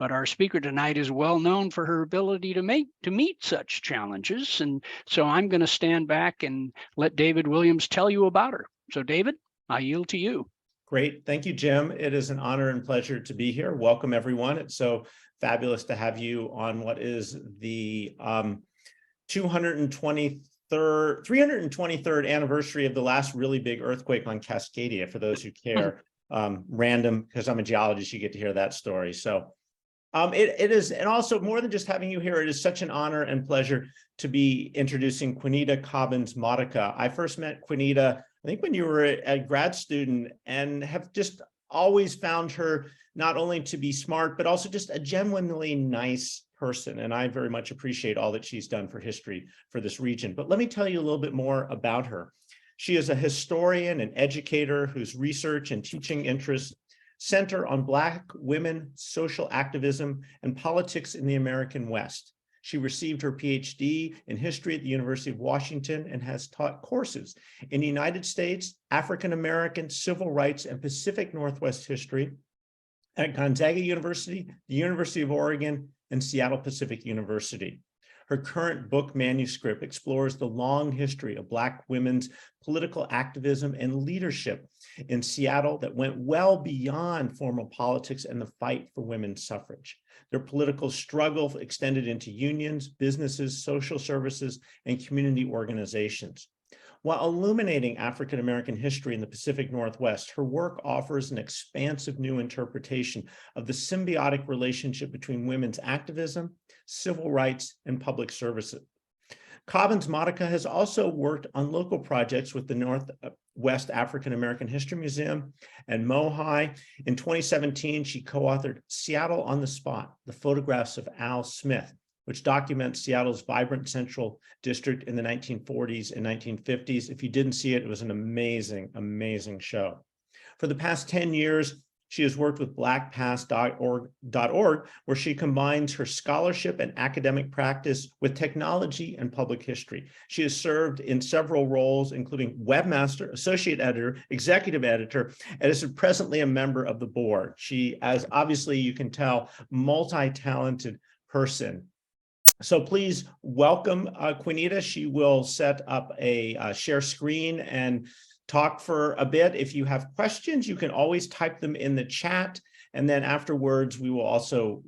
But our speaker tonight is well known for her ability to meet such challenges. And so I'm going to stand back and let David Williams tell you about her. So David, I yield to you. Great. Thank you, Jim. It is an honor and pleasure to be here. Welcome, everyone. It's so fabulous to have you on what is the 323rd anniversary of the last really big earthquake on Cascadia, for those who care. Random, because I'm a geologist, you get to hear that story. So it is, and also more than just having you here, it is such an honor and pleasure to be introducing Quin'Nita Cobbins-Modica. I first met Quin'Nita, I think when you were a grad student, and have just always found her not only to be smart, but also just a genuinely nice person. And I very much appreciate all that she's done for history for this region. But let me tell you a little bit more about her. She is a historian and educator whose research and teaching interests center on Black women, social activism, and politics in the American West. She received her PhD in history at the University of Washington and has taught courses in the United States, African American, civil rights, and Pacific Northwest history at Gonzaga University, the University of Oregon, and Seattle Pacific University. Her current book manuscript explores the long history of Black women's political activism and leadership in Seattle that went well beyond formal politics and the fight for women's suffrage. Their political struggle extended into unions, businesses, social services, and community organizations. While illuminating African-American history in the Pacific Northwest, her work offers an expansive new interpretation of the symbiotic relationship between women's activism, civil rights, and public services. Cobbins-Modica has also worked on local projects with the Northwest African American History Museum and MOHI. In 2017, she co-authored Seattle on the Spot, the photographs of Al Smith, which documents Seattle's vibrant central district in the 1940s and 1950s. If you didn't see it, it was an amazing, amazing show. For the past 10 years, she has worked with blackpast.org, where she combines her scholarship and academic practice with technology and public history. She has served in several roles, including webmaster, associate editor, executive editor, and is presently a member of the board. She, as obviously you can tell, multi-talented person. So please welcome Quin'Nita. She will set up a share screen and talk for a bit. If you have questions, you can always type them in the chat. And then afterwards, we will also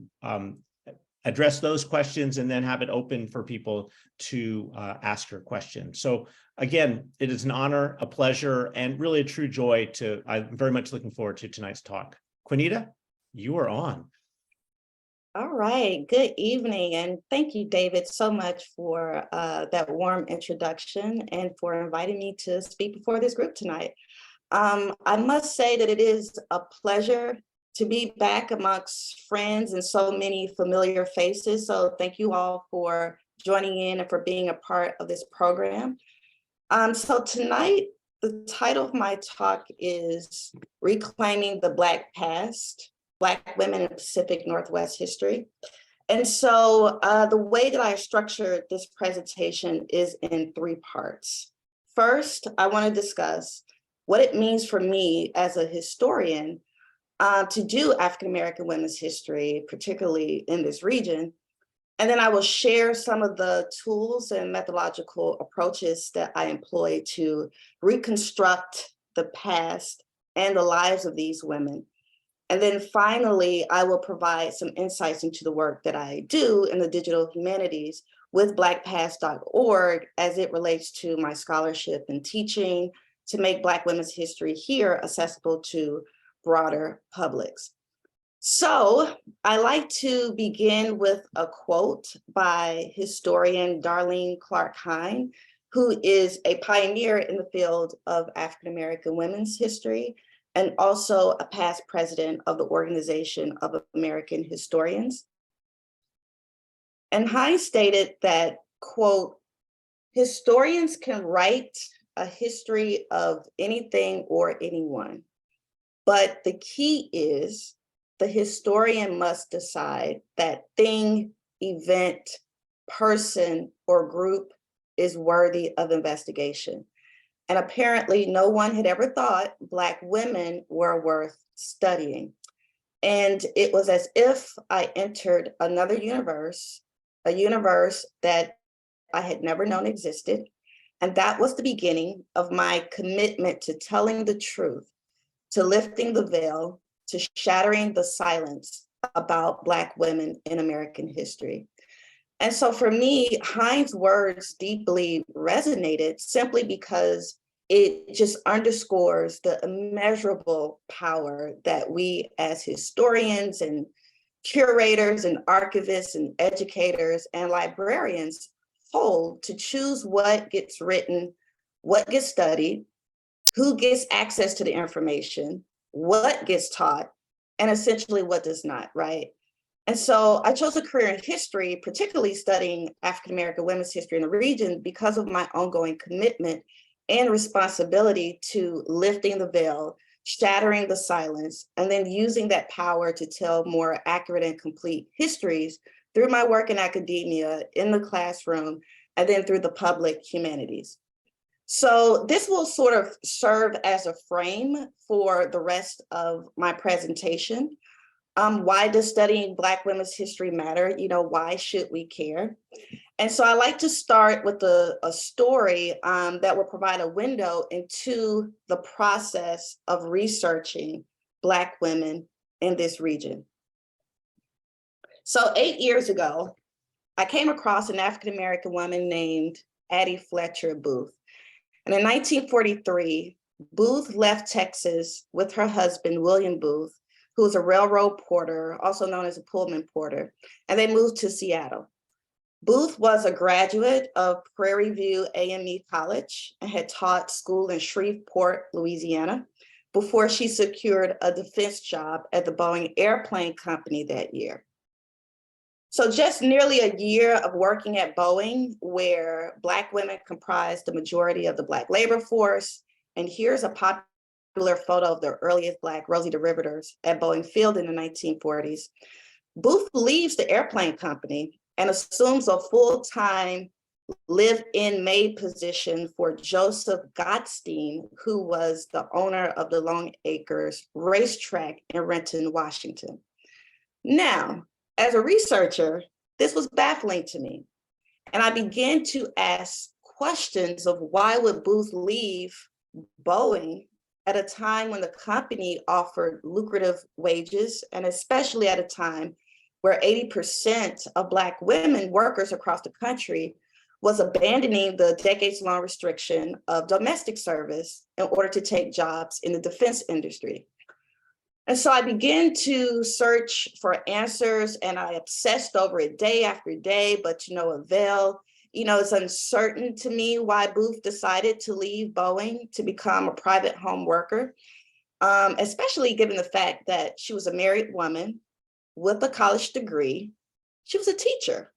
address those questions and then have it open for people to ask her questions. So again, it is an honor, a pleasure, and really a true joy I'm very much looking forward to tonight's talk. Quin'Nita, you are on. All right, good evening, and thank you, David, so much for that warm introduction and for inviting me to speak before this group tonight. I must say that it is a pleasure to be back amongst friends and so many familiar faces, so thank you all for joining in and for being a part of this program. So tonight, the title of my talk is Reclaiming the Black Past, Black Women in Pacific Northwest History. And so the way that I structured this presentation is in three parts. First, I want to discuss what it means for me as a historian to do African-American women's history, particularly in this region. And then I will share some of the tools and methodological approaches that I employ to reconstruct the past and the lives of these women. And then finally, I will provide some insights into the work that I do in the digital humanities with blackpast.org as it relates to my scholarship and teaching to make Black women's history here accessible to broader publics. So I like to begin with a quote by historian Darlene Clark Hine, who is a pioneer in the field of African-American women's history and also a past president of the Organization of American Historians. And Hine stated that, quote, historians can write a history of anything or anyone, but the key is the historian must decide that thing, event, person, or group is worthy of investigation. And apparently no one had ever thought Black women were worth studying. And it was as if I entered another universe, a universe that I had never known existed. And that was the beginning of my commitment to telling the truth, to lifting the veil, to shattering the silence about Black women in American history. And so for me, Hines' words deeply resonated simply because it just underscores the immeasurable power that we as historians and curators and archivists and educators and librarians hold to choose what gets written, what gets studied, who gets access to the information, what gets taught, and essentially what does not, right? And so I chose a career in history, particularly studying African-American women's history in the region because of my ongoing commitment and responsibility to lifting the veil, shattering the silence, and then using that power to tell more accurate and complete histories through my work in academia, in the classroom, and then through the public humanities. So this will sort of serve as a frame for the rest of my presentation. Why does studying Black women's history matter? You know, why should we care? And so I like to start with a story that will provide a window into the process of researching Black women in this region. So 8 years ago, I came across an African-American woman named Addie Fletcher Booth. And in 1943, Booth left Texas with her husband, William Booth, who was a railroad porter, also known as a Pullman porter, and they moved to Seattle. Booth was a graduate of Prairie View AME College and had taught school in Shreveport, Louisiana, before she secured a defense job at the Boeing Airplane Company that year. So just nearly a year of working at Boeing, where Black women comprised the majority of the Black labor force, and here's a popular photo of the earliest Black Rosie the Riveters at Boeing Field in the 1940s. Booth leaves the airplane company and assumes a full-time live-in maid position for Joseph Gottstein, who was the owner of the Long Acres racetrack in Renton, Washington. Now, as a researcher, this was baffling to me. And I began to ask questions of why would Booth leave Boeing at a time when the company offered lucrative wages, and especially at a time where 80% of Black women workers across the country was abandoning the decades-long restriction of domestic service in order to take jobs in the defense industry. And so I began to search for answers, and I obsessed over it day after day, but to no avail. You know, it's uncertain to me why Booth decided to leave Boeing to become a private home worker, especially given the fact that she was a married woman with a college degree. She was a teacher.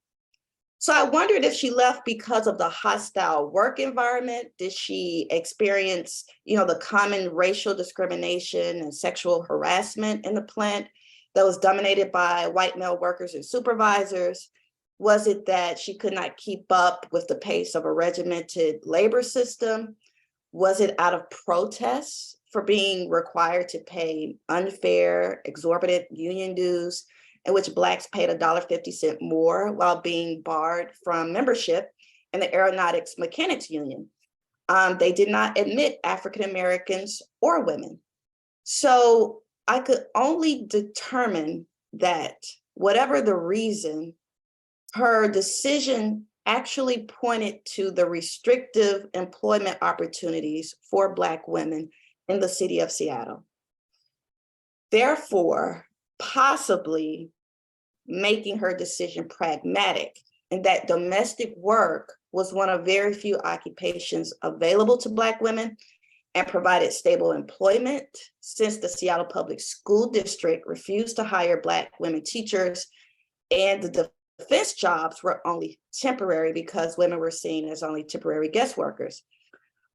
So I wondered if she left because of the hostile work environment. Did she experience, you know, the common racial discrimination and sexual harassment in the plant that was dominated by white male workers and supervisors? Was it that she could not keep up with the pace of a regimented labor system? Was it out of protest for being required to pay unfair, exorbitant union dues, in which Blacks paid $1.50 more while being barred from membership in the Aeronautics Mechanics Union? They did not admit African Americans or women. So I could only determine that whatever the reason, her decision actually pointed to the restrictive employment opportunities for Black women in the city of Seattle. Therefore, possibly making her decision pragmatic, and that domestic work was one of very few occupations available to Black women and provided stable employment, since the Seattle Public School District refused to hire Black women teachers, and the defense jobs were only temporary because women were seen as only temporary guest workers.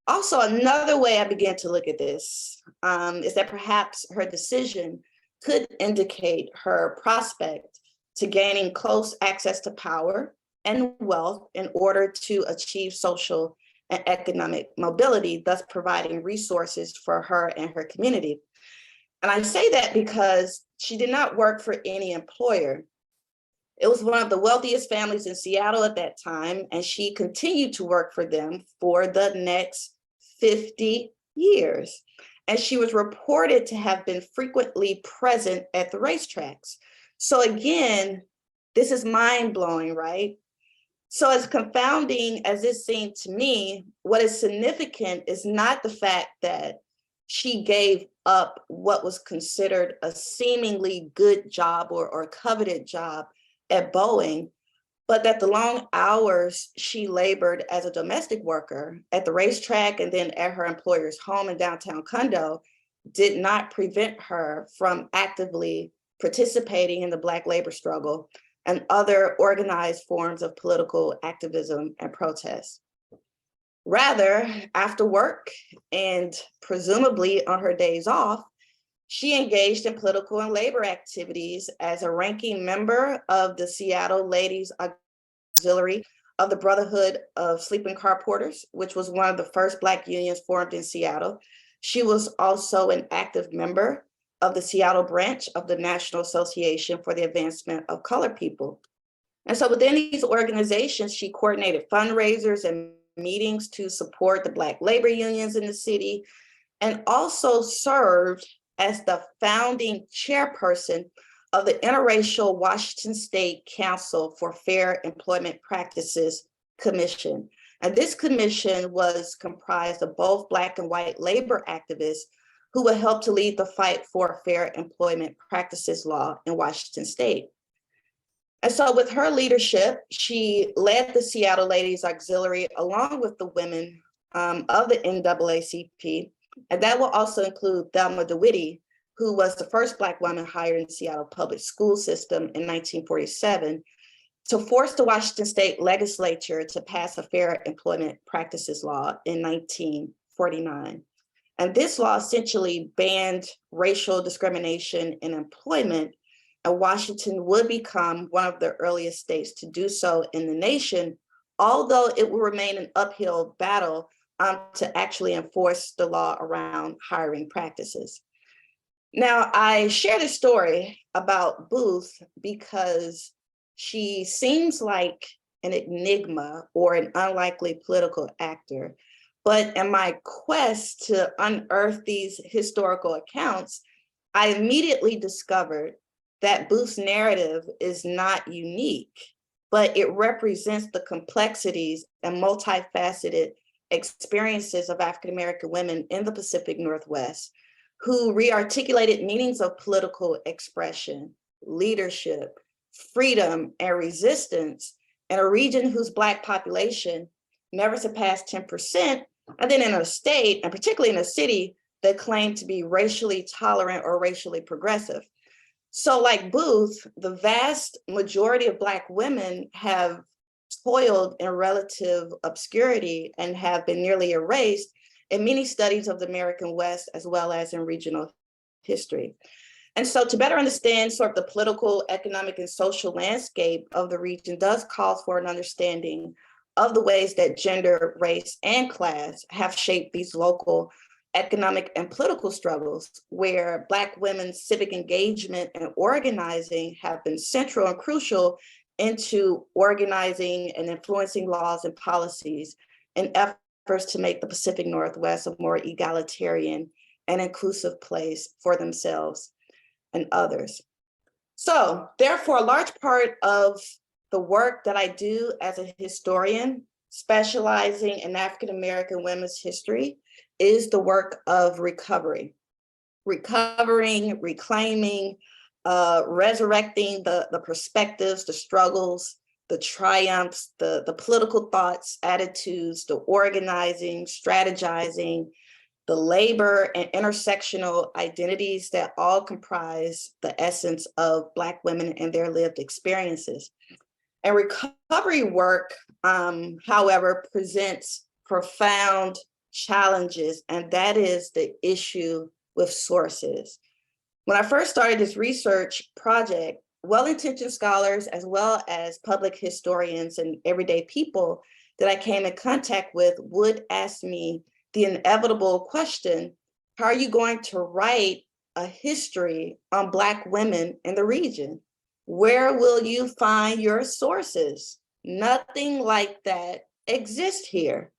Also, another way I began to look at this is that perhaps her decision could indicate her prospect to gaining close access to power and wealth in order to achieve social and economic mobility, thus providing resources for her and her community. And I say that because she did not work for any employer. It was one of the wealthiest families in Seattle at that time, and she continued to work for them for the next 50 years. And she was reported to have been frequently present at the racetracks. So again, this is mind-blowing, right? So as confounding as this seemed to me, what is significant is not the fact that she gave up what was considered a seemingly good job or coveted job at Boeing, but that the long hours she labored as a domestic worker at the racetrack and then at her employer's home in downtown Condo did not prevent her from actively participating in the Black labor struggle and other organized forms of political activism and protest. Rather, after work and presumably on her days off, she engaged in political and labor activities as a ranking member of the Seattle Ladies Auxiliary of the Brotherhood of Sleeping Car Porters, which was one of the first Black unions formed in Seattle. She was also an active member of the Seattle branch of the National Association for the Advancement of Colored People. And so within these organizations, she coordinated fundraisers and meetings to support the Black labor unions in the city, and also served as the founding chairperson of the Interracial Washington State Council for Fair Employment Practices Commission. And this commission was comprised of both Black and white labor activists who would help to lead the fight for fair employment practices law in Washington State. And so with her leadership, she led the Seattle Ladies Auxiliary along with the women of the NAACP. And that will also include Thelma DeWitte, who was the first Black woman hired in the Seattle public school system in 1947 to force the Washington State legislature to pass a fair employment practices law in 1949. And this law essentially banned racial discrimination in employment, and Washington would become one of the earliest states to do so in the nation, although it will remain an uphill battle to actually enforce the law around hiring practices. Now, I share this story about Booth because she seems like an enigma or an unlikely political actor. But in my quest to unearth these historical accounts, I immediately discovered that Booth's narrative is not unique, but it represents the complexities and multifaceted experiences of African-American women in the Pacific Northwest who re-articulated meanings of political expression, leadership, freedom, and resistance in a region whose Black population never surpassed 10%, and then in a state, and particularly in a city, that claimed to be racially tolerant or racially progressive. So like Booth, the vast majority of Black women have toiled in relative obscurity and have been nearly erased in many studies of the American West, as well as in regional history. And so to better understand sort of the political, economic, and social landscape of the region does call for an understanding of the ways that gender, race, and class have shaped these local economic and political struggles, where Black women's civic engagement and organizing have been central and crucial into organizing and influencing laws and policies in efforts to make the Pacific Northwest a more egalitarian and inclusive place for themselves and others. So therefore, a large part of the work that I do as a historian, specializing in African-American women's history, is the work of recovery. Recovering, reclaiming, resurrecting the perspectives, the struggles, the triumphs, the political thoughts, attitudes, the organizing, strategizing, the labor and intersectional identities that all comprise the essence of Black women and their lived experiences. And recovery work, however, presents profound challenges, and that is the issue with sources. When I first started this research project, well-intentioned scholars, as well as public historians and everyday people that I came in contact with, would ask me the inevitable question: how are you going to write a history on Black women in the region? Where will you find your sources? Nothing like that exists here.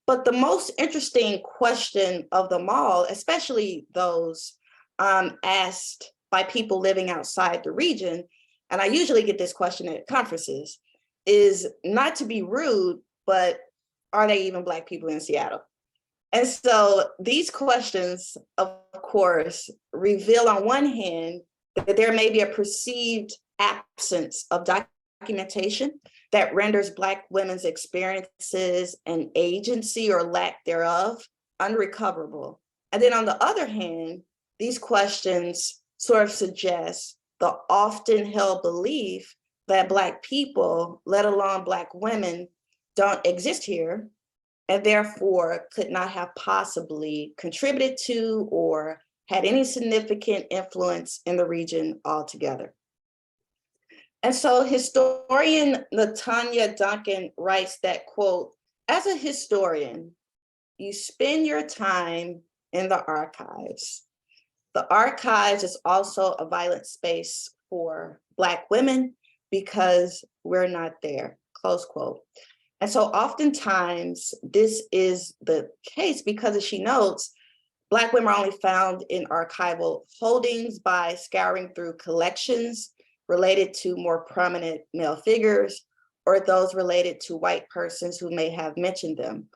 But the most interesting question of them all, especially those asked by people living outside the region, and I usually get this question at conferences, is not to be rude, but are they even Black people in Seattle? And so these questions, of course, reveal on one hand that there may be a perceived absence of documentation that renders Black women's experiences and agency or lack thereof unrecoverable. And then on the other hand, these questions sort of suggest the often held belief that Black people, let alone Black women, don't exist here, and therefore could not have possibly contributed to or had any significant influence in the region altogether. And so historian Latanya Duncan writes that, quote, as a historian, you spend your time in the archives. The archives is also a violent space for Black women because we're not there, close quote. And so oftentimes this is the case because, as she notes, Black women are only found in archival holdings by scouring through collections related to more prominent male figures or those related to white persons who may have mentioned them.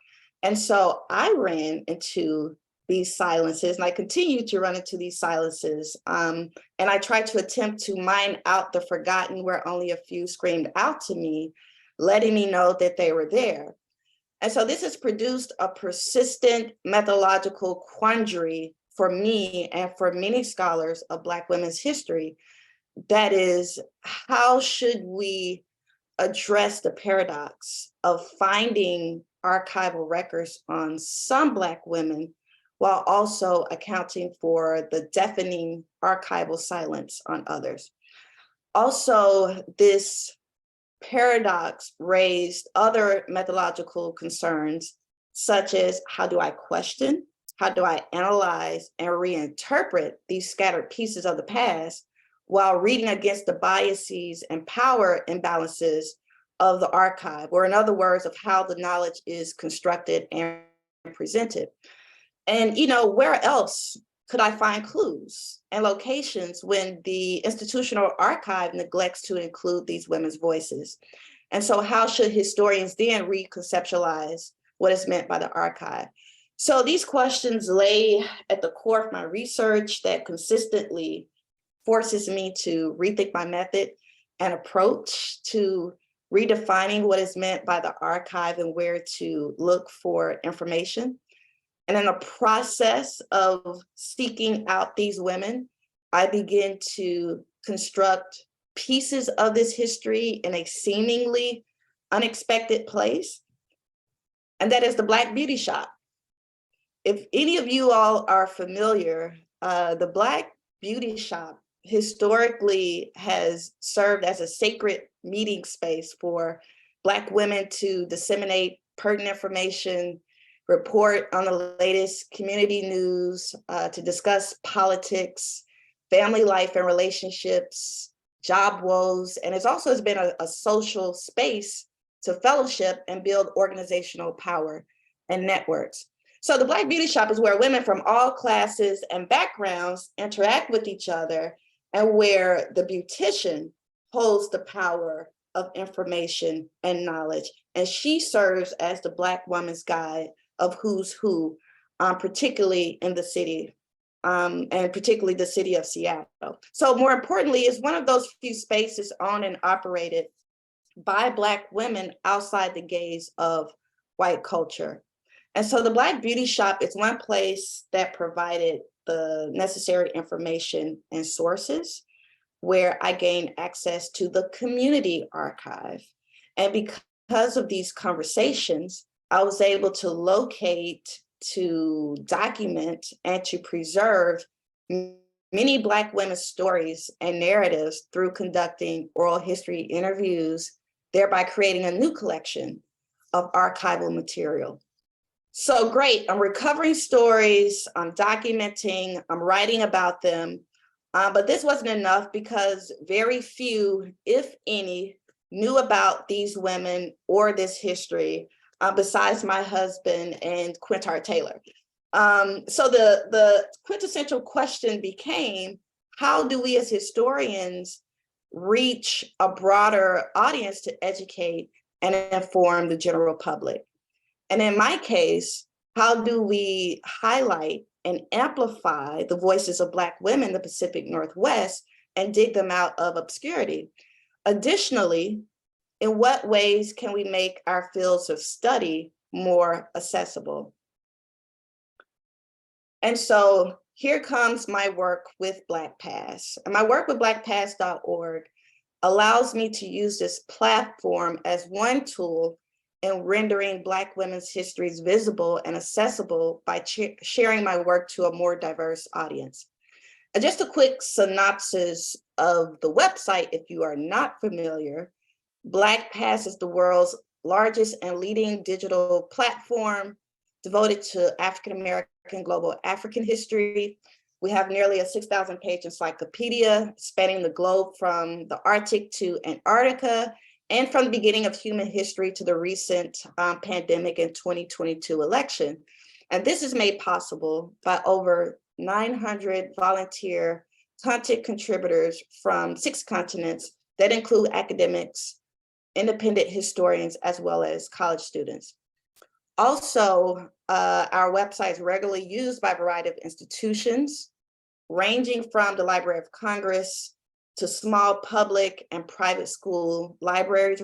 And so I ran into these silences, and I continue to run into these silences. And I tried to attempt to mine out the forgotten where only a few screamed out to me, letting me know that they were there. And so this has produced a persistent methodological quandary for me and for many scholars of Black women's history. That is, how should we address the paradox of finding archival records on some Black women while also accounting for the deafening archival silence on others? Also, this paradox raised other methodological concerns, such as how do I question, how do I analyze and reinterpret these scattered pieces of the past while reading against the biases and power imbalances of the archive, or in other words, of how the knowledge is constructed and presented. And, you know, where else could I find clues and locations when the institutional archive neglects to include these women's voices? And so how should historians then reconceptualize what is meant by the archive? So these questions lay at the core of my research that consistently forces me to rethink my method and approach to redefining what is meant by the archive and where to look for information. And in the process of seeking out these women, I begin to construct pieces of this history in a seemingly unexpected place. And that is the Black Beauty Shop. If any of you all are familiar, the Black Beauty Shop historically has served as a sacred meeting space for Black women to disseminate pertinent information, report on the latest community news, to discuss politics, family life and relationships, job woes, and it also has been a social space to fellowship and build organizational power and networks. So the Black Beauty Shop is where women from all classes and backgrounds interact with each other, and where the beautician holds the power of information and knowledge. And she serves as the Black woman's guide of who's who, particularly in the city, and particularly the city of Seattle. So more importantly, it's one of those few spaces owned and operated by Black women outside the gaze of white culture. And so the Black Beauty Shop is one place that provided the necessary information and sources, where I gained access to the community archive. And because of these conversations, I was able to locate, to document, and to preserve many Black women's stories and narratives through conducting oral history interviews, thereby creating a new collection of archival material. So great, I'm recovering stories, I'm documenting, I'm writing about them, but this wasn't enough because very few, if any, knew about these women or this history besides my husband and Quin'Nita Taylor. So the quintessential question became, how do we as historians reach a broader audience to educate and inform the general public? And in my case, how do we highlight and amplify the voices of Black women in the Pacific Northwest and dig them out of obscurity? Additionally, in what ways can we make our fields of study more accessible? And so here comes my work with BlackPass. And my work with blackpass.org allows me to use this platform as one tool in rendering Black women's histories visible and accessible by sharing my work to a more diverse audience. And just a quick synopsis of the website, if you are not familiar, BlackPass is the world's largest and leading digital platform devoted to African-American global African history. We have nearly a 6,000-page encyclopedia spanning the globe from the Arctic to Antarctica, and from the beginning of human history to the recent pandemic and 2022 election. And this is made possible by over 900 volunteer content contributors from 6 continents that include academics, independent historians, as well as college students. Also, our website is regularly used by a variety of institutions, ranging from the Library of Congress to small public and private school libraries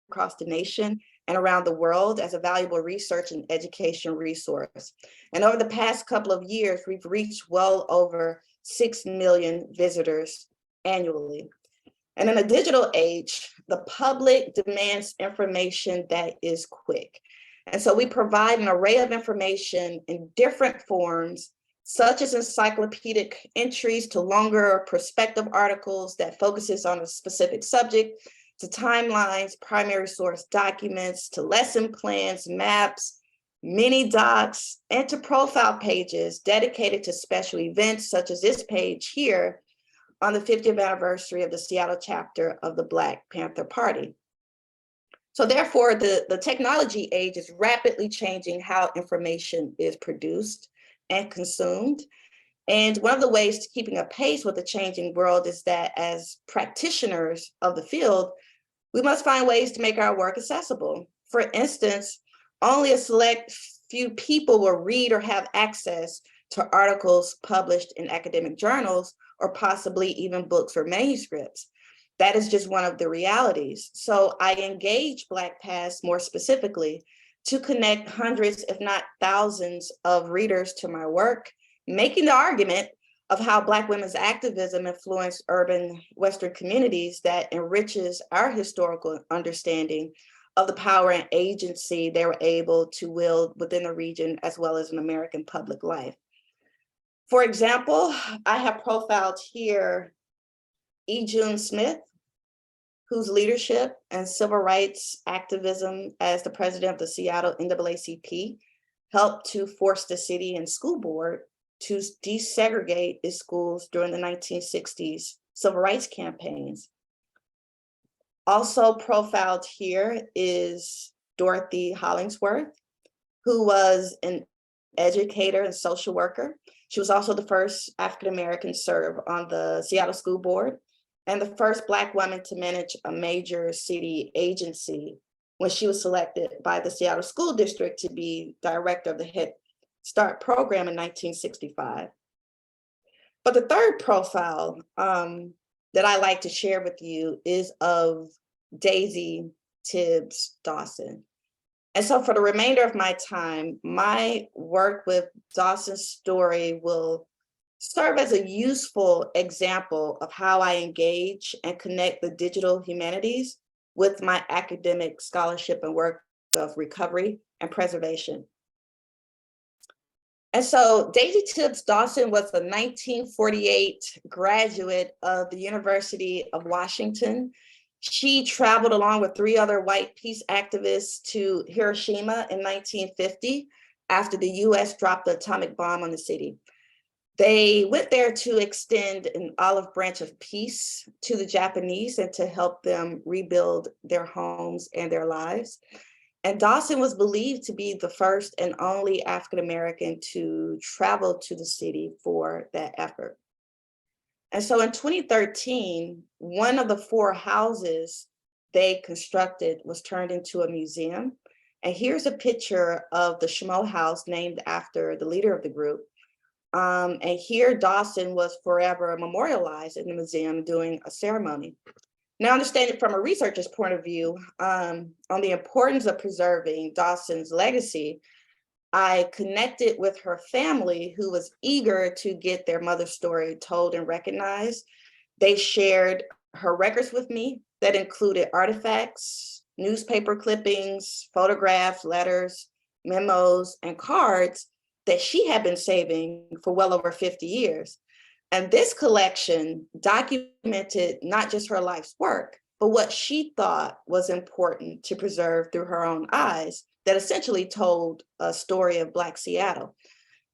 across the nation and around the world as a valuable research and education resource. And over the past couple of years, we've reached well over 6 million visitors annually. And in a digital age, the public demands information that is quick. And so we provide an array of information in different forms, such as encyclopedic entries to longer perspective articles that focuses on a specific subject, to timelines, primary source documents, to lesson plans, maps, mini docs, and to profile pages dedicated to special events, such as this page here on the 50th anniversary of the Seattle chapter of the Black Panther Party. So therefore, the technology age is rapidly changing how information is produced and consumed. And one of the ways to keeping a pace with the changing world is that as practitioners of the field, we must find ways to make our work accessible. For instance, only a select few people will read or have access to articles published in academic journals or possibly even books or manuscripts. That is just one of the realities. So I engage BlackPass more specifically to connect hundreds, if not thousands, of readers to my work, making the argument of how Black women's activism influenced urban Western communities that enriches our historical understanding of the power and agency they were able to wield within the region, as well as in American public life. For example, I have profiled here E. June Smith, whose leadership and civil rights activism as the president of the Seattle NAACP helped to force the city and school board to desegregate its schools during the 1960s civil rights campaigns. Also profiled here is Dorothy Hollingsworth, who was an educator and social worker. She was also the first African-American to serve on the Seattle School Board and the first Black woman to manage a major city agency when she was selected by the Seattle School District to be director of the Head Start program in 1965. But the third profile that I like to share with you is of Daisy Tibbs Dawson. And so for the remainder of my time, my work with Dawson's story will serve as a useful example of how I engage and connect the digital humanities with my academic scholarship and work of recovery and preservation. And so Daisy Tibbs Dawson was a 1948 graduate of the University of Washington. She traveled along with 3 other white peace activists to Hiroshima in 1950 after the US dropped the atomic bomb on the city. They went there to extend an olive branch of peace to the Japanese and to help them rebuild their homes and their lives. And Dawson was believed to be the first and only African-American to travel to the city for that effort. And so in 2013, one of the 4 houses they constructed was turned into a museum. And here's a picture of the Schmo House named after the leader of the group. And here Dawson was forever memorialized in the museum doing a ceremony. Now, understanding from a researcher's point of view on the importance of preserving Dawson's legacy, I connected with her family, who was eager to get their mother's story told and recognized. They shared her records with me that included artifacts, newspaper clippings, photographs, letters, memos, and cards that she had been saving for well over 50 years. And this collection documented not just her life's work, but what she thought was important to preserve through her own eyes, that essentially told a story of Black Seattle.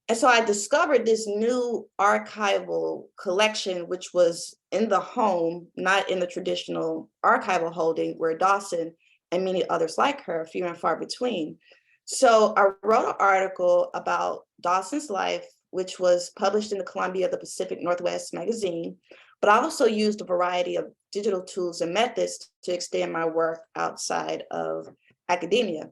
And so I discovered this new archival collection, which was in the home, not in the traditional archival holding where Dawson and many others like her, few and far between. So I wrote an article about Dawson's life, which was published in the Columbia of the Pacific Northwest magazine, but I also used a variety of digital tools and methods to extend my work outside of academia.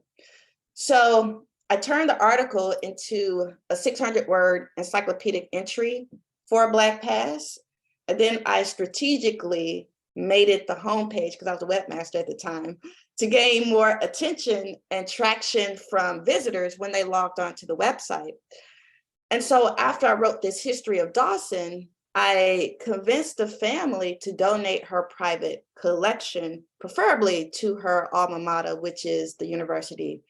So I turned the article into a 600-word encyclopedic entry for Black Past, and then I strategically made it the homepage, because I was a webmaster at the time, to gain more attention and traction from visitors when they logged onto the website. And so after I wrote this history of Dawson, I convinced the family to donate her private collection, preferably to her alma mater, which is the University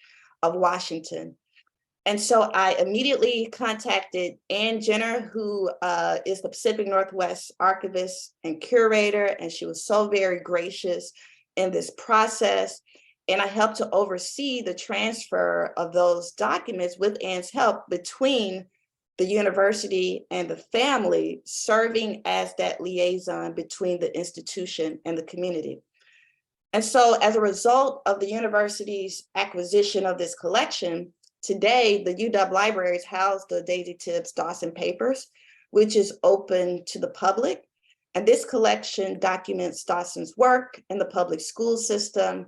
of Washington. And so I immediately contacted Ann Jenner, who is the Pacific Northwest archivist and curator, and she was so very gracious in this process. And I helped to oversee the transfer of those documents with Ann's help between the university and the family, serving as that liaison between the institution and the community. And so as a result of the university's acquisition of this collection, today the UW libraries house the Daisy Tibbs Dawson papers, which is open to the public. And this collection documents Dawson's work in the public school system,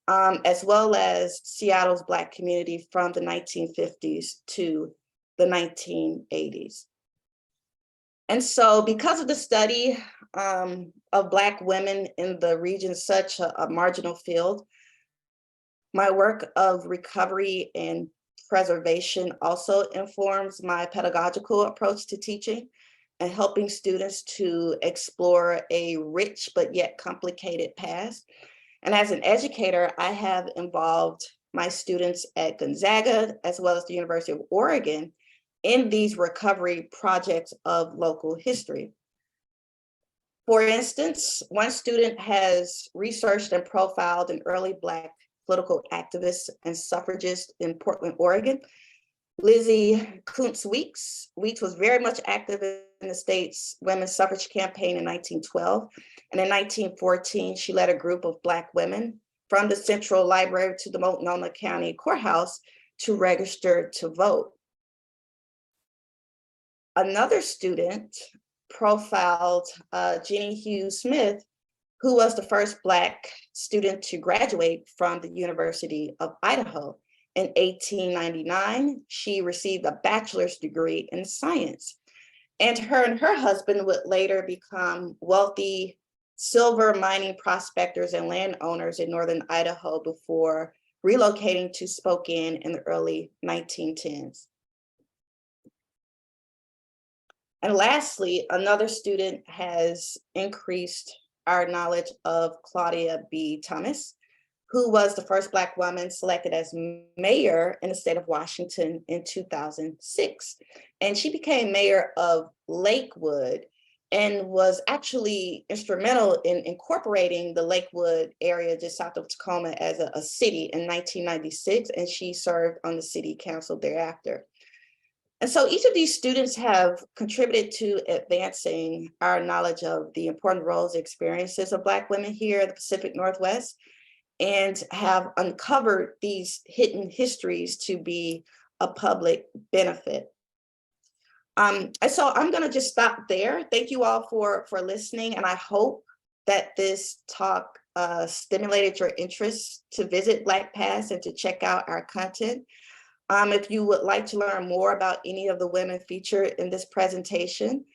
as well as Seattle's Black community from the 1950s to the 1980s. And so because of the study of Black women in the region, such a marginal field, my work of recovery and preservation also informs my pedagogical approach to teaching and helping students to explore a rich but yet complicated past. And as an educator, I have involved my students at Gonzaga, as well as the University of Oregon, in these recovery projects of local history. For instance, one student has researched and profiled an early Black political activist and suffragist in Portland, Oregon, Lizzie Kuntz Weeks. Weeks was very much active in the state's women's suffrage campaign in 1912. And in 1914, she led a group of Black women from the Central Library to the Multnomah County Courthouse to register to vote. Another student profiled Jenny Hughes Smith, who was the first Black student to graduate from the University of Idaho. In 1899, she received a bachelor's degree in science. And her husband would later become wealthy silver mining prospectors and landowners in northern Idaho before relocating to Spokane in the early 1910s. And lastly, another student has increased our knowledge of Claudia B. Thomas, who was the first Black woman selected as mayor in the state of Washington in 2006. And she became mayor of Lakewood and was actually instrumental in incorporating the Lakewood area just south of Tacoma as a city in 1996, and she served on the city council thereafter. And so each of these students have contributed to advancing our knowledge of the important roles and experiences of Black women here in the Pacific Northwest, and have uncovered these hidden histories to be a public benefit. And so I'm going to just stop there. Thank you all for listening, and I hope that this talk stimulated your interest to visit Black Past and to check out our content. If you would like to learn more about any of the women featured in this presentation,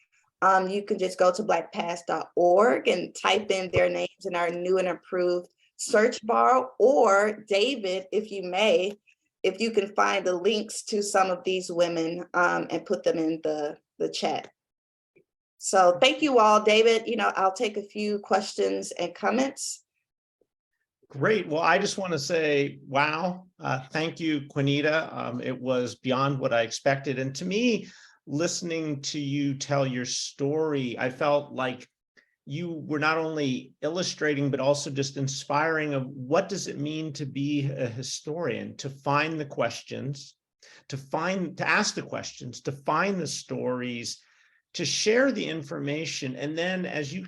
you can just go to blackpast.org and type in their names in our new and improved search bar, or David, if you may, if you can find the links to some of these women and put them in the chat. So thank you all. David, I'll take a few questions and comments. Great. Well, I just want to say, wow, thank you, Quin'Nita. It was beyond what I expected. And to me, listening to you tell your story, I felt like you were not only illustrating, but also just inspiring of what does it mean to be a historian, to find the questions, to ask the questions, to find the stories, to share the information, and then, as you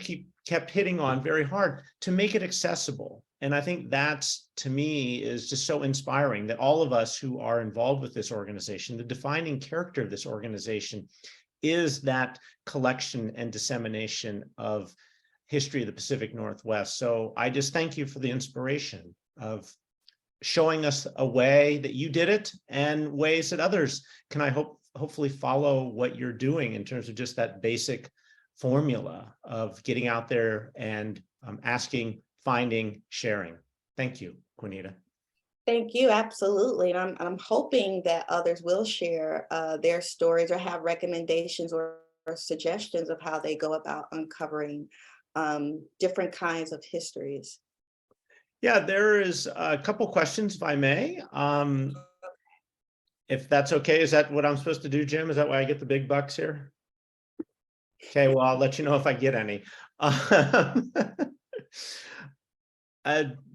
kept hitting on very hard, to make it accessible. And I think that's, to me, is just so inspiring that all of us who are involved with this organization, the defining character of this organization is that collection and dissemination of history of the Pacific Northwest. So I just thank you for the inspiration of showing us a way that you did it and ways that others can, hopefully follow what you're doing in terms of just that basic formula of getting out there and asking, finding, sharing. Thank you, Quin'Nita. Thank you, absolutely. And I'm hoping that others will share their stories or have recommendations or suggestions of how they go about uncovering different kinds of histories. Yeah, there is a couple questions, if I may. If that's okay, is that what I'm supposed to do, Jim? Is that why I get the big bucks here? Okay, well, I'll let you know if I get any.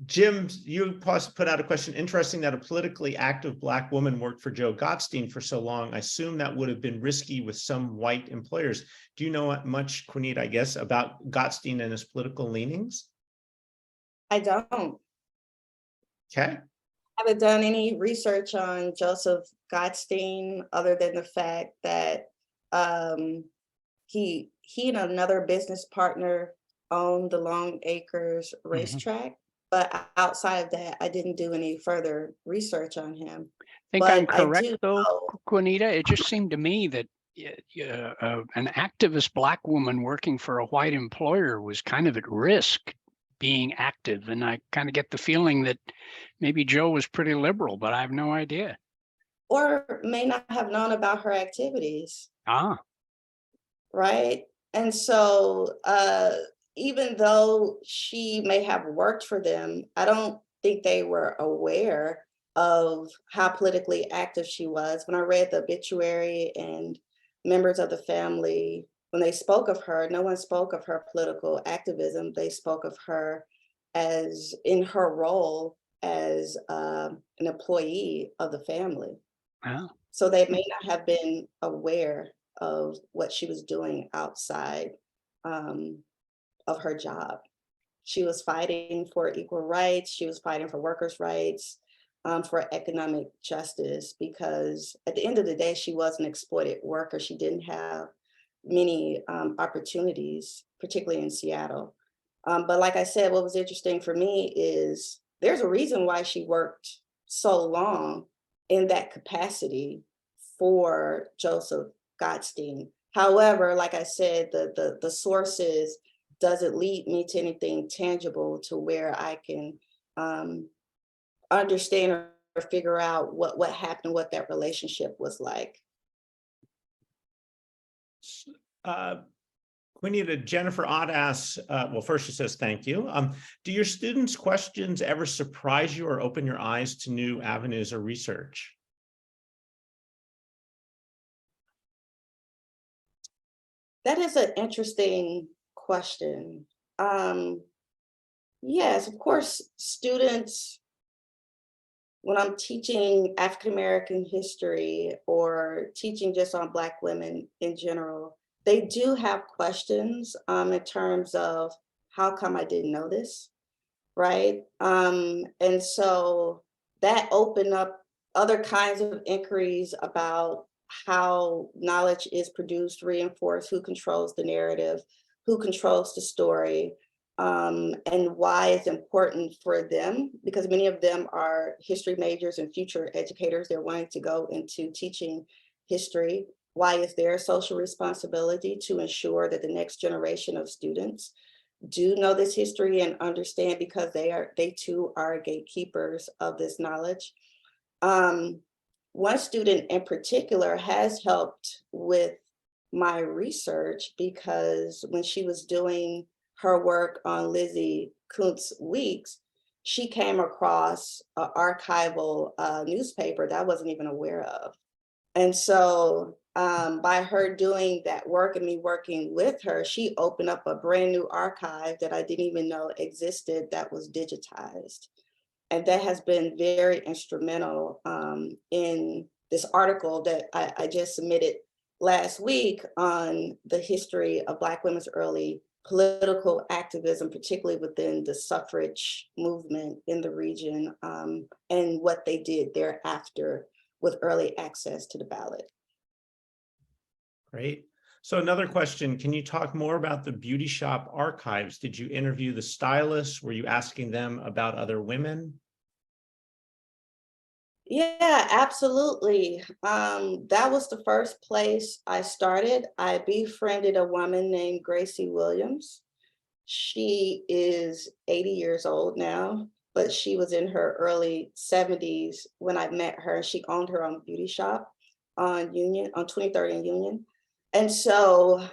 Jim, you put out a question. Interesting that a politically active Black woman worked for Joe Gottstein for so long. I assume that would have been risky with some white employers. Do you know much, Quin'Nita, I guess, about Gottstein and his political leanings? I don't. Okay. I haven't done any research on Joseph Gottstein other than the fact that he and another business partner owned the Long Acres racetrack. But outside of that, I didn't do any further research on him. I think I'm correct, though, Quin'Nita. It just seemed to me that an activist Black woman working for a white employer was kind of at risk being active. And I kind of get the feeling that maybe Joe was pretty liberal, but I have no idea. Or may not have known about her activities. Ah. Right. And so even though she may have worked for them, I don't think they were aware of how politically active she was. When I read the obituary and members of the family, when they spoke of her, no one spoke of her political activism. They spoke of her as in her role as an employee of the family. Wow. So they may not have been aware of what she was doing outside of her job. She was fighting for equal rights. She was fighting for workers' rights, for economic justice, because at the end of the day, she was an exploited worker. She didn't have many opportunities, particularly in Seattle. But like I said, what was interesting for me is there's a reason why she worked so long in that capacity for Joseph Gottstein. However, like I said, the sources doesn't lead me to anything tangible to where I can understand or figure out what happened, what that relationship was like. Quin'Nita, Jennifer Ott asks, well, first she says, thank you. Do your students' questions ever surprise you or open your eyes to new avenues of research? That is an interesting question. Yes, of course, students, when I'm teaching African American history or teaching just on Black women in general, they do have questions in terms of how come I didn't know this, right? And so that opened up other kinds of inquiries about how knowledge is produced, reinforced, who controls the narrative, who controls the story, and why it's important for them, because many of them are history majors and future educators. They're wanting to go into teaching history. Why is their social responsibility to ensure that the next generation of students do know this history and understand, because they too are gatekeepers of this knowledge. One student in particular has helped with my research, because when she was doing her work on Lizzie Kuntz Weeks, she came across an archival newspaper that I wasn't even aware of. And so by her doing that work and me working with her, she opened up a brand new archive that I didn't even know existed that was digitized. And that has been very instrumental in this article that I just submitted last week on the history of Black women's early political activism, particularly within the suffrage movement in the region, and what they did thereafter with early access to the ballot. Great. So another question, can you talk more about the beauty shop archives? Did you interview the stylists? Were you asking them about other women? Yeah, absolutely. That was the first place I started. I befriended a woman named Gracie Williams. She is 80 years old now, but she was in her early 70s when I met her. She owned her own beauty shop on 23rd and Union. And so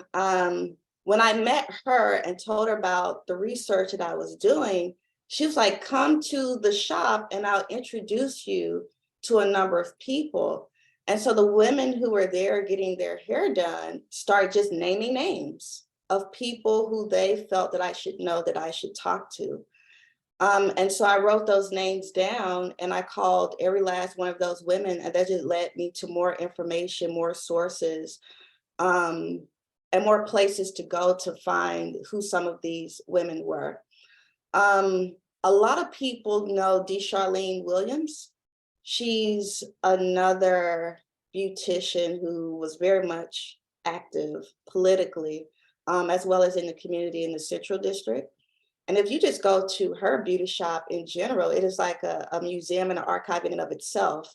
when I met her and told her about the research that I was doing, she was like, come to the shop and I'll introduce you to a number of people. And so the women who were there getting their hair done started just naming names of people who they felt that I should know, that I should talk to. And so I wrote those names down and I called every last one of those women, and that just led me to more information, more sources, and more places to go to find who some of these women were. A lot of people know Charlene Williams. She's another beautician who was very much active politically, as well as in the community in the Central District. And if you just go to her beauty shop in general, it is like a museum and an archive in and of itself,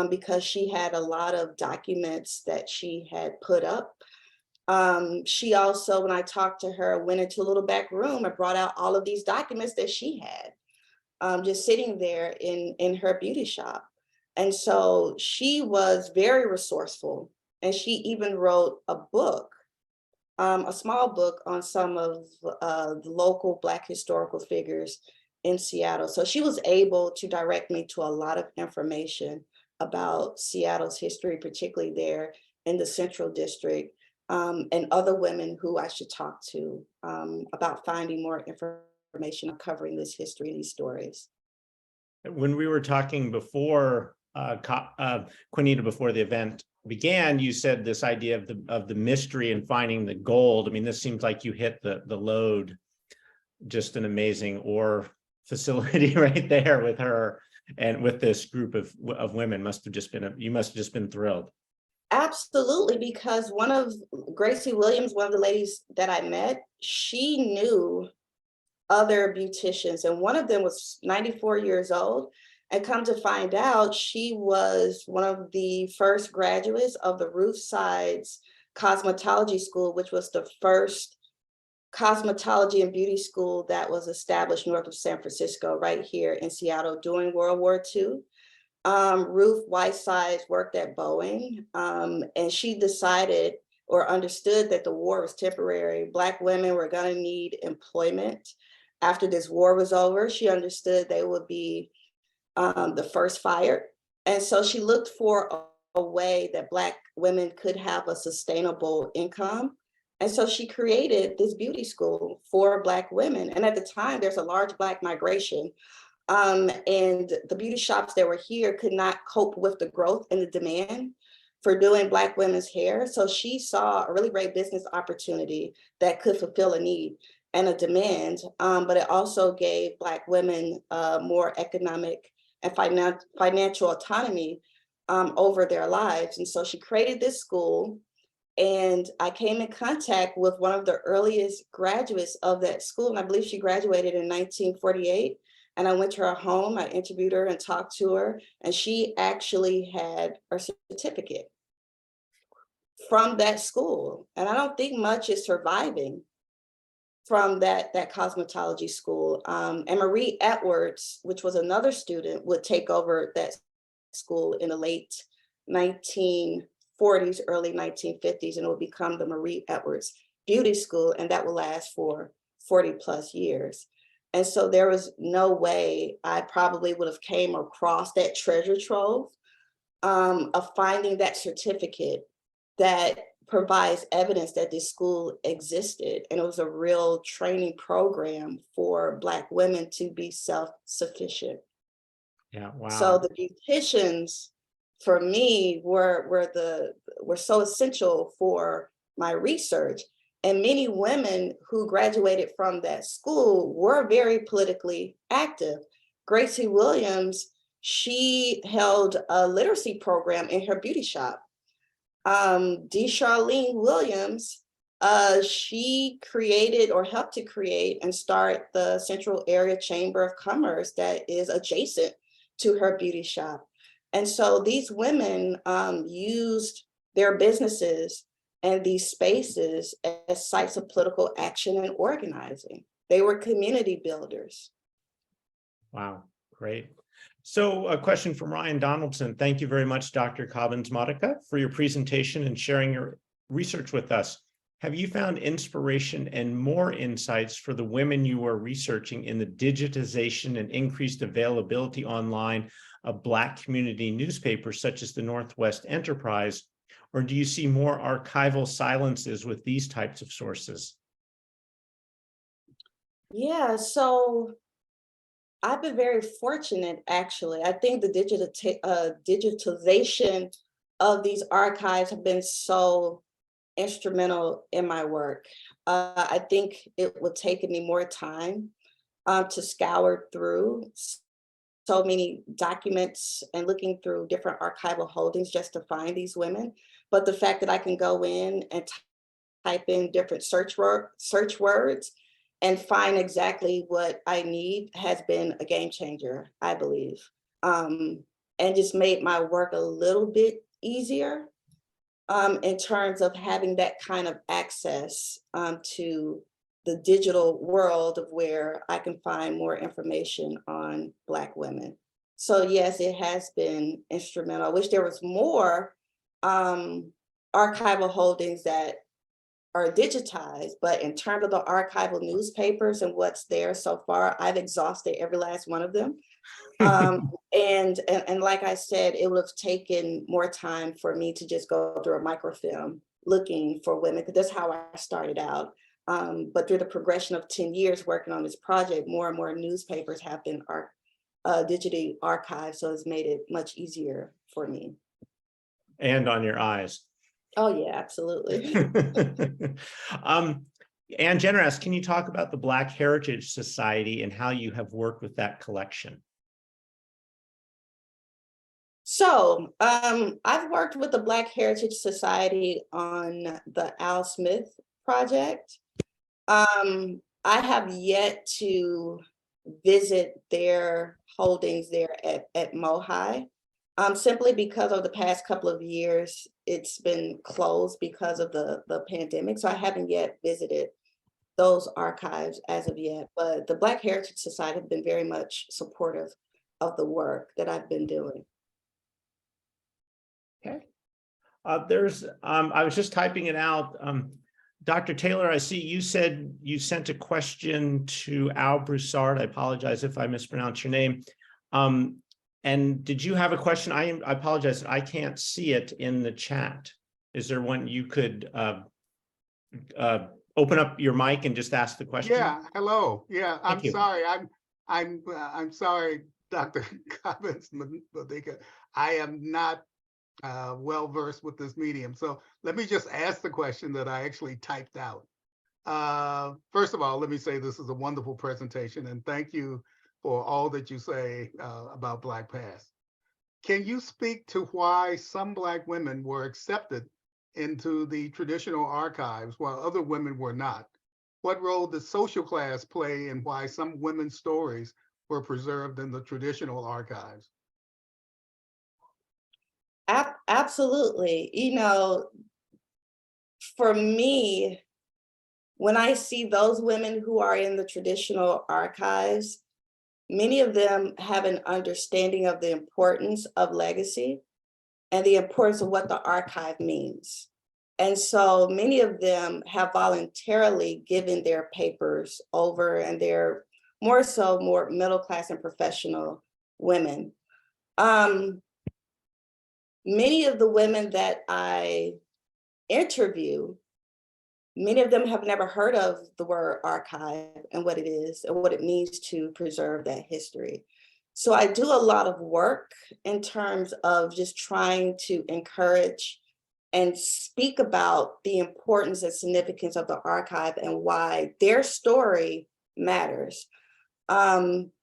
because she had a lot of documents that she had put up. She also, when I talked to her, went into a little back room and brought out all of these documents that she had. Just sitting there in her beauty shop. And so she was very resourceful. And she even wrote a book, a small book on some of the local Black historical figures in Seattle. So she was able to direct me to a lot of information about Seattle's history, particularly there in the Central District, and other women who I should talk to about finding more information on covering this history and these stories. When we were talking before, Quin'Nita, before the event began, you said this idea of the mystery and finding the gold. I mean, this seems like you hit the lode. Just an amazing ore facility right there with her and with this group of women. You must have just been thrilled. Absolutely, because one of Gracie Williams, one of the ladies that I met, she knew other beauticians, and one of them was 94 years old. And come to find out, she was one of the first graduates of the Roofsides Cosmetology School, which was the first cosmetology and beauty school that was established north of San Francisco, right here in Seattle during World War II. Ruth Whitesides worked at Boeing, and she decided or understood that the war was temporary. Black women were going to need employment. After this war was over, she understood they would be the first fired. And so she looked for a way that Black women could have a sustainable income. And so she created this beauty school for Black women. And at the time, there's a large Black migration. And the beauty shops that were here could not cope with the growth and the demand for doing Black women's hair. So she saw a really great business opportunity that could fulfill a need and a demand, but it also gave Black women more economic and financial autonomy over their lives. And so she created this school, and I came in contact with one of the earliest graduates of that school, and I believe she graduated in 1948. And I went to her home, I interviewed her and talked to her, and she actually had her certificate from that school. And I don't think much is surviving from that cosmetology school. And Marie Edwards, which was another student, would take over that school in the late 1940s, early 1950s, and it would become the Marie Edwards Beauty School, and that will last for 40 plus years. And so there was no way I probably would have came across that treasure trove of finding that certificate that provides evidence that this school existed. And it was a real training program for Black women to be self-sufficient. Yeah, wow. So the beauticians for me were so essential for my research. And many women who graduated from that school were very politically active. Gracie Williams, she held a literacy program in her beauty shop. Charlene Williams, she created or helped to create and start the Central Area Chamber of Commerce that is adjacent to her beauty shop. And so these women used their businesses and these spaces as sites of political action and organizing. They were community builders. Wow, great. So a question from Ryan Donaldson. Thank you very much, Dr. Cobbins-Modica, for your presentation and sharing your research with us. Have you found inspiration and more insights for the women you are researching in the digitization and increased availability online of Black community newspapers such as the Northwest Enterprise? Or do you see more archival silences with these types of sources? Yeah, so I've been very fortunate, actually. I think the digitalization of these archives have been so instrumental in my work. I think it would take me more time to scour through so many documents and looking through different archival holdings just to find these women. But the fact that I can go in and type in different search words and find exactly what I need has been a game changer, I believe, and just made my work a little bit easier in terms of having that kind of access to the digital world of where I can find more information on Black women. So yes, it has been instrumental. I wish there was more archival holdings that are digitized, but in terms of the archival newspapers and what's there so far, I've exhausted every last one of them. And like I said, it would have taken more time for me to just go through a microfilm looking for women, because that's how I started out. But through the progression of 10 years working on this project, more and more newspapers have been digitally archived, so it's made it much easier for me. And on your eyes. Oh yeah, absolutely. Ann Generous, can you talk about the Black Heritage Society and how you have worked with that collection? So I've worked with the Black Heritage Society on the Al Smith project. I have yet to visit their holdings there at Mohi, simply because of the past couple of years, it's been closed because of the pandemic. So I haven't yet visited those archives as of yet, but the Black Heritage Society have been very much supportive of the work that I've been doing. Okay. I was just typing it out. Dr. Taylor, I see you said you sent a question to Al Broussard. I apologize if I mispronounced your name. And did you have a question? I apologize, I can't see it in the chat. Is there one you could open up your mic and just ask the question? Yeah, hello. Yeah, I'm Thank you. sorry. I'm sorry, Dr. Cobbins-Modica. I am not well versed with this medium. So let me just ask the question that I actually typed out. First of all, let me say this is a wonderful presentation, and thank you for all that you say about Black Past. Can you speak to why some Black women were accepted into the traditional archives while other women were not? What role did social class play in why some women's stories were preserved in the traditional archives? Absolutely. You know, for me, when I see those women who are in the traditional archives, many of them have an understanding of the importance of legacy and the importance of what the archive means. And so many of them have voluntarily given their papers over, and they're more middle class and professional women. Many of the women that I interview, many of them have never heard of the word archive and what it is and what it means to preserve that history. So I do a lot of work in terms of just trying to encourage and speak about the importance and significance of the archive and why their story matters.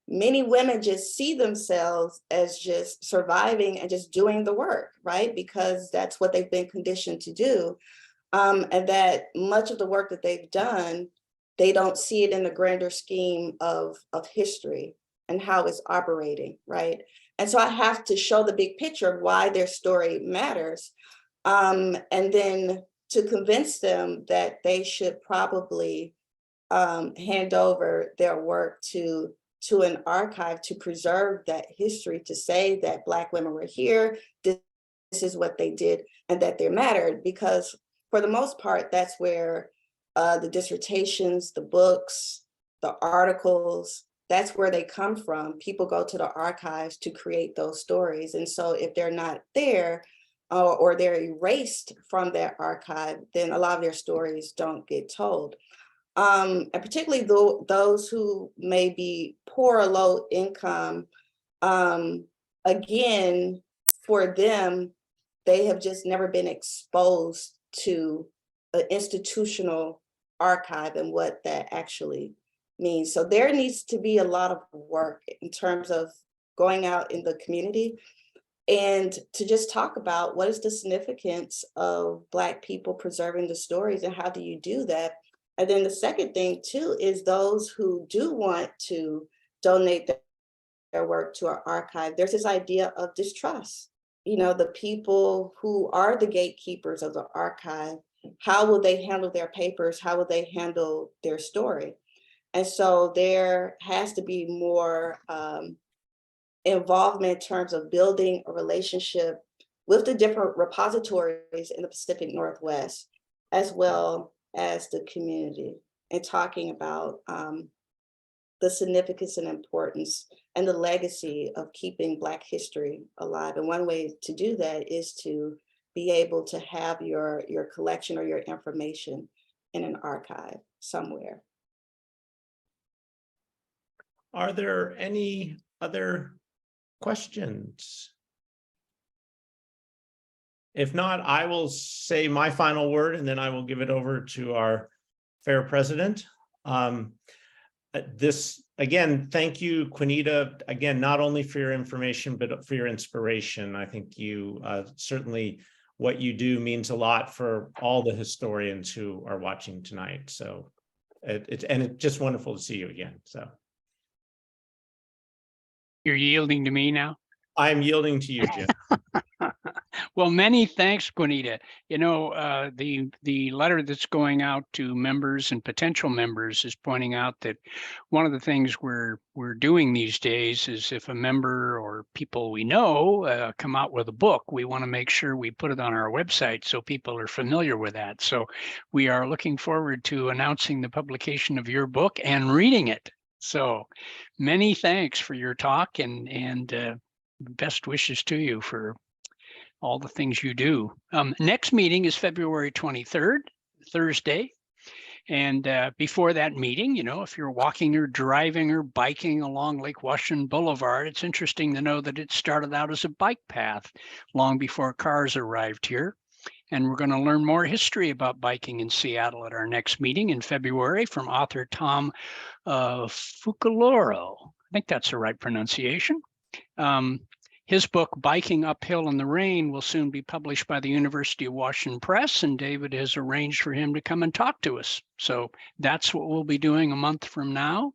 Many women just see themselves as just surviving and just doing the work, right? Because that's what they've been conditioned to do. And that much of the work that they've done, they don't see it in the grander scheme of history and how it's operating, right? And so I have to show the big picture of why their story matters. And then to convince them that they should probably hand over their work to an archive to preserve that history, to say that Black women were here, this is what they did, and that they mattered. Because for the most part, that's where the dissertations, the books, the articles, that's where they come from. People go to the archives to create those stories. And so if they're not there, or they're erased from that archive, then a lot of their stories don't get told. And particularly those who may be poor or low income, again, for them, they have just never been exposed to an institutional archive and what that actually means. So there needs to be a lot of work in terms of going out in the community and to just talk about what is the significance of Black people preserving the stories and how do you do that? And then the second thing too is those who do want to donate their work to our archive, there's this idea of distrust. You know, the people who are the gatekeepers of the archive, how will they handle their papers? How will they handle their story? And so there has to be more involvement in terms of building a relationship with the different repositories in the Pacific Northwest, as well as the community, and talking about the significance and importance and the legacy of keeping Black history alive. And one way to do that is to be able to have your collection or your information in an archive somewhere. Are there any other questions? If not, I will say my final word and then I will give it over to our fair president. Again, thank you, Quin'Nita, again, not only for your information, but for your inspiration. I think you certainly, what you do means a lot for all the historians who are watching tonight. So it's just wonderful to see you again. So You're yielding to me now? I'm yielding to you, Jim. Well, many thanks, Quin'Nita. You know, the letter that's going out to members and potential members is pointing out that one of the things we're doing these days is if a member or people we know come out with a book, we want to make sure we put it on our website so people are familiar with that. So we are looking forward to announcing the publication of your book and reading it. So many thanks for your talk and best wishes to you for all the things you do. Next meeting is February 23rd, Thursday, And before that meeting, you know, if you're walking or driving or biking along Lake Washington Boulevard, it's interesting to know that it started out as a bike path long before cars arrived here. And we're going to learn more history about biking in Seattle at our next meeting in February from author Tom Fuculoro. I think that's the right pronunciation. His book, Biking Uphill in the Rain, will soon be published by the University of Washington Press, and David has arranged for him to come and talk to us. So that's what we'll be doing a month from now.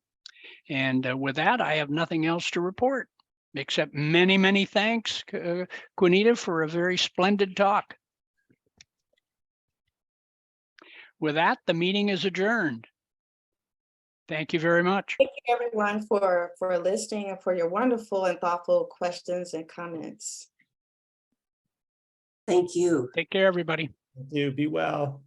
And with that, I have nothing else to report, except many, many thanks, Quin'Nita, for a very splendid talk. With that, the meeting is adjourned. Thank you very much. Thank you, everyone, for listening and for your wonderful and thoughtful questions and comments. Thank you. Take care, everybody. Thank you. Be well.